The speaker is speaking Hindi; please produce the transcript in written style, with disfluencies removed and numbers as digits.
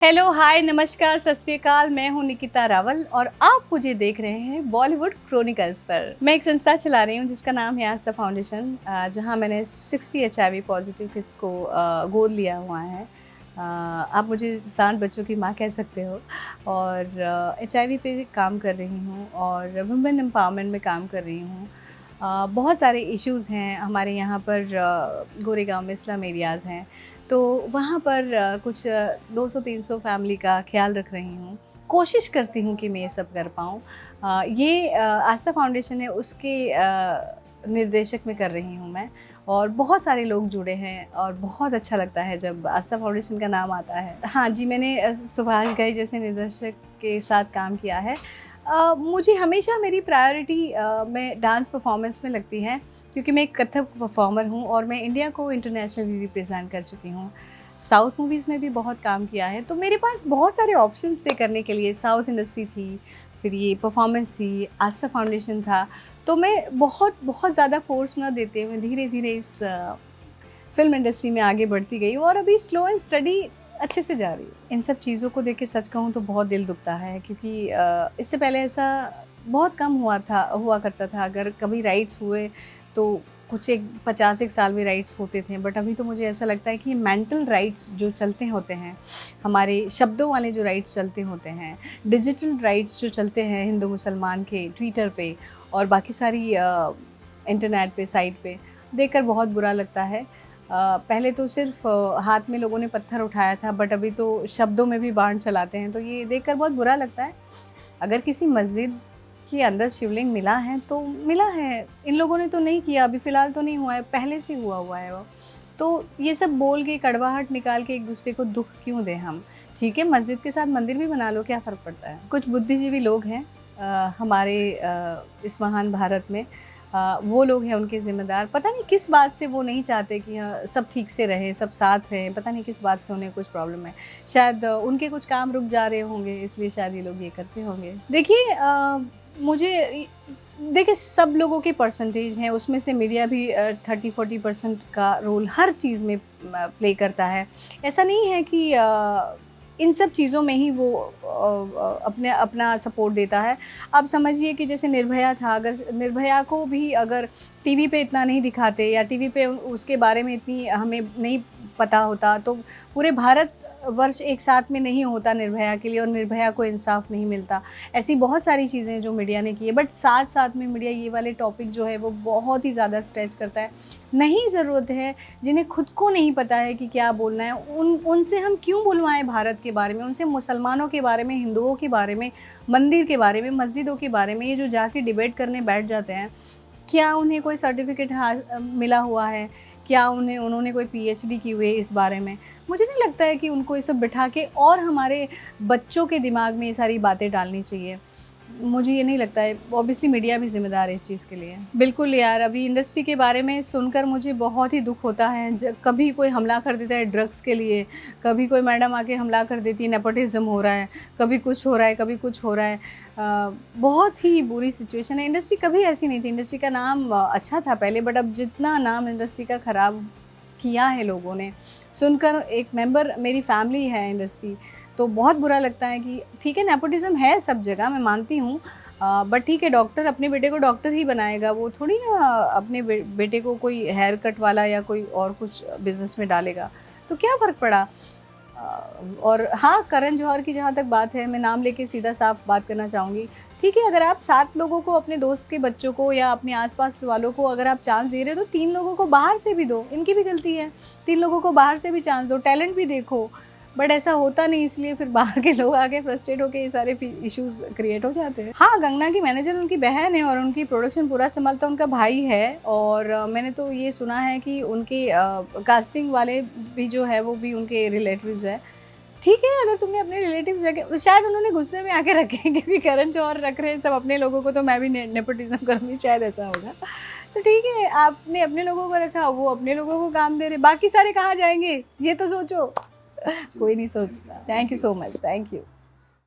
हेलो, हाय, नमस्कार, सत श्री अकाल। मैं हूं निकिता रावल और आप मुझे देख रहे हैं बॉलीवुड क्रोनिकल्स पर। मैं एक संस्था चला रही हूं जिसका नाम है आस्था फाउंडेशन, जहां मैंने 60 HIV पॉजिटिव किड्स को गोद लिया हुआ है। आप मुझे 60 बच्चों की मां कह सकते हो और HIV पे काम कर रही हूं और वुमेन एम्पावरमेंट में काम कर रही हूं। बहुत सारे इश्यूज़ हैं हमारे यहाँ पर। गोरेगांव में स्लम एरियाज़ हैं, तो वहाँ पर कुछ 200-300 फैमिली का ख्याल रख रही हूँ। कोशिश करती हूँ कि मैं ये सब कर पाऊँ। ये आस्था फाउंडेशन है, उसके निर्देशक में कर रही हूँ मैं। और बहुत सारे लोग जुड़े हैं और बहुत अच्छा लगता है जब आस्था फाउंडेशन का नाम आता है। हाँ जी, मैंने सुभाष घई जैसे निर्देशक के साथ काम किया है। मुझे हमेशा मेरी प्रायोरिटी मैं डांस परफॉर्मेंस में लगती है, क्योंकि मैं एक कथक परफॉर्मर हूँ और मैं इंडिया को इंटरनेशनली रिप्रेजेंट कर चुकी हूँ। साउथ मूवीज़ में भी बहुत काम किया है, तो मेरे पास बहुत सारे ऑप्शंस थे करने के लिए। साउथ इंडस्ट्री थी, फिर ये परफॉर्मेंस थी, आस्था फाउंडेशन था। तो मैं बहुत ज़्यादा फोर्स ना देते हुए धीरे धीरे इस फिल्म इंडस्ट्री में आगे बढ़ती गई और अभी स्लो एंड स्टडी अच्छे से जा रही है। इन सब चीज़ों को देख के सच कहूँ तो बहुत दिल दुखता है, क्योंकि इससे पहले ऐसा बहुत कम हुआ करता था। अगर कभी राइट्स हुए तो कुछ एक 50 साल में राइट्स होते थे, बट अभी तो मुझे ऐसा लगता है कि मेंटल राइट्स जो चलते होते हैं, हमारे शब्दों वाले जो राइट्स चलते होते हैं, डिजिटल राइट्स जो चलते हैं हिंदू मुसलमान के ट्विटर पे और बाकी सारी इंटरनेट पे साइट पे, देखकर बहुत बुरा लगता है। पहले तो सिर्फ हाथ में लोगों ने पत्थर उठाया था, बट अभी तो शब्दों में भी बाण चलाते हैं, तो ये देखकर बहुत बुरा लगता है। अगर किसी मस्जिद के अंदर शिवलिंग मिला है तो मिला है, इन लोगों ने तो नहीं किया, अभी फ़िलहाल तो नहीं हुआ है, पहले से हुआ है वो। तो ये सब बोल के कड़वाहट निकाल के एक दूसरे को दुख क्यों दें हम? ठीक है, मस्जिद के साथ मंदिर भी बना लो, क्या फ़र्क पड़ता है? कुछ बुद्धिजीवी लोग हैं हमारे इस महान भारत में। वो लोग हैं उनके ज़िम्मेदार। पता नहीं किस बात से वो नहीं चाहते कि सब ठीक से रहें, सब साथ रहें। पता नहीं किस बात से उन्हें कुछ प्रॉब्लम है। शायद उनके कुछ काम रुक जा रहे होंगे, इसलिए शायद ये लोग ये करते होंगे। देखिए, देखिए, सब लोगों के परसेंटेज हैं, उसमें से मीडिया भी 30-40% का रोल हर चीज़ में प्ले करता है। ऐसा नहीं है कि इन सब चीज़ों में ही वो अपना सपोर्ट देता है। आप समझिए कि जैसे निर्भया था, अगर निर्भया को भी अगर टीवी पे इतना नहीं दिखाते या टीवी पे उसके बारे में इतनी हमें नहीं पता होता, तो पूरे भारत वर्ष एक साथ में नहीं होता निर्भया के लिए और निर्भया को इंसाफ नहीं मिलता। ऐसी बहुत सारी चीज़ें जो मीडिया ने की है, बट साथ साथ में मीडिया ये वाले टॉपिक जो है वो बहुत ही ज़्यादा स्ट्रेच करता है। नहीं ज़रूरत है, जिन्हें खुद को नहीं पता है कि क्या बोलना है, उनसे हम क्यों बुलवाएं भारत के बारे में, उनसे मुसलमानों के बारे में, हिंदुओं के बारे में, मंदिर के बारे में, मस्जिदों के बारे में ये जो जाके डिबेट करने बैठ जाते हैं। क्या उन्हें कोई सर्टिफिकेट मिला हुआ है? क्या उन्होंने कोई PhD की हुई है इस बारे में? मुझे नहीं लगता है कि उनको ये सब बिठा के और हमारे बच्चों के दिमाग में ये सारी बातें डालनी चाहिए। मुझे ये नहीं लगता है। ऑब्वियसली मीडिया भी ज़िम्मेदार है इस चीज़ के लिए। बिल्कुल यार, अभी इंडस्ट्री के बारे में सुनकर मुझे बहुत ही दुख होता है। कभी कोई हमला कर देता है ड्रग्स के लिए, कभी कोई मैडम आके हमला कर देती है, नेपोटिज़्म हो रहा है, कभी कुछ हो रहा है, कभी कुछ हो रहा है। बहुत ही बुरी सिचुएशन है। इंडस्ट्री कभी ऐसी नहीं थी। इंडस्ट्री का नाम अच्छा था पहले, बट अब जितना नाम इंडस्ट्री का ख़राब किया है लोगों ने, सुनकर, एक मेंबर मेरी फैमिली है इंडस्ट्री, तो बहुत बुरा लगता है कि ठीक है, नेपोटिज़्म है सब जगह, मैं मानती हूँ, बट ठीक है, डॉक्टर अपने बेटे को डॉक्टर ही बनाएगा, वो थोड़ी ना अपने बेटे को कोई हेयर कट वाला या कोई और कुछ बिज़नेस में डालेगा। तो क्या फ़र्क पड़ा? और हाँ, करण जौहर की जहाँ तक बात है, मैं नाम लेके सीधा साफ बात करना चाहूँगी। ठीक है, अगर आप 7 लोगों को, अपने दोस्त के बच्चों को या अपने आसपास वालों को अगर आप चांस दे रहे हो, तो 3 लोगों को बाहर से भी दो। इनकी भी गलती है, 3 लोगों को बाहर से भी चांस दो, टैलेंट भी देखो। बट ऐसा होता नहीं, इसलिए फिर बाहर के लोग आके फ्रस्ट्रेट होकर ये सारे इश्यूज क्रिएट हो जाते हैं। हाँ, कंगना की मैनेजर उनकी बहन है और उनकी प्रोडक्शन पूरा संभालता उनका भाई है। और मैंने तो ये सुना है कि उनके कास्टिंग वाले भी जो है वो भी उनके रिलेटिव्स है। ठीक है, अगर तुमने अपने रिलेटिव्स रखे, शायद उन्होंने गुस्से में आके रखे हैं, क्योंकि करण जौहर रख रहे हैं सब अपने लोगों को, तो मैं भी नेपोटिज्म करूँगी, शायद ऐसा होगा। तो ठीक है, आपने अपने लोगों को रखा, वो अपने लोगों को काम दे रहे, बाकी सारे कहाँ जाएंगे ये तो सोचो। कोई नहीं सोचता। Thank you so much, thank you.